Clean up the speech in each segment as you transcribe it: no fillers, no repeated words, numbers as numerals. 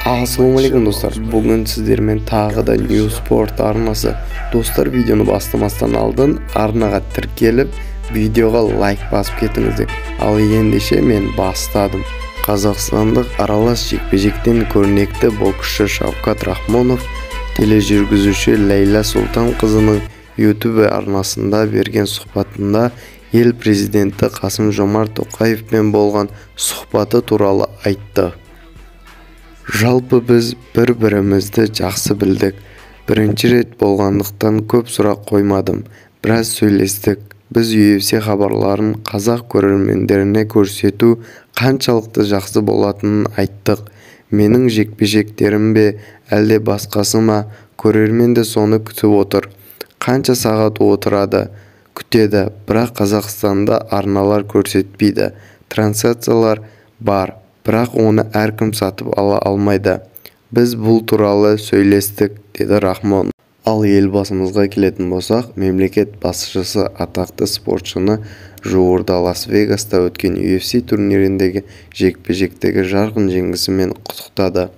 Assalamualaikum dostlar. Bugün sizlerмен tағы da New Sport arnасы. Dostlar, videonu бастамастан алдын арнаға тіркеліп, видеоға лайк басып кетіңіздер. Ал ендеше мен бастадым. Қазақстандық аралас жекпе-жектен көрнекті боксшы Шавкат Рахмонов тележүргізуші Лейла Сұлтан қызының YouTube арнасында берген сұхбатында ел президенті Қасым-Жомарт Тоқаевпен болған сұхбаты туралы айтты. Жалпы біз бір-бірімізді жақсы білдік. Бірінші рет болғандықтан көп сұрақ қоймадым. Біраз сөйлестік. Біз UFC хабарларын қазақ көрермендеріне көрсету қаншалықты жақсы болатынын айттық. Менің жекпе-жектерім бе, әлде басқасы ма, көрермен де соны күтіп отыр. Қанша сағат отырады, күтеді, бірақ Қазақстанда арналар көрсетпейді. Трансляциялар бар, бірақ оны әркім сатып ала алмайды. Біз бұл туралы сөйлестік, деді Рахмон. Ал елбасымызға келетін болсақ, мемлекет басшысы атақты спортшыны жуырда Лас-Вегаста өткен UFC турниріндегі жекпе-жектегі жарқын жеңісімен құттықтады.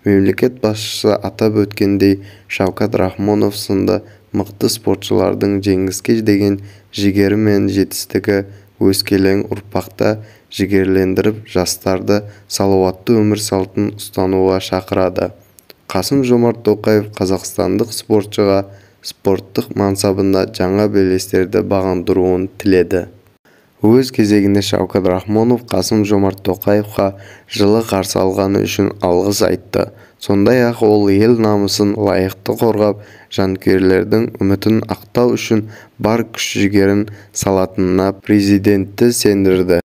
Мемлекет басшысы атап өткендей, Шавкат Рахмонов сынды мықты спортшылардың жеңіске деген жігері мен жетістігі өскелең ұрпақта жігерлендіріп, жастарды салауатты өмір салтын ұстануға шақырады. Қасым-Жомарт Тоқаев қазақстандық спортшыға спорттық мансабында жаңа белестерді бағындыруын тіледі. Өз кезегінде Шавкат Рахмонов Қасым-Жомарт Тоқаевқа жылы қарсы алғаны үшін алғыс айтты. Сондай-ақ ол ел намысын лайықты қорғап, жанкүйерлердің үмітін ақтау үшін бар күш-жігерін салатынына президентті сендірді.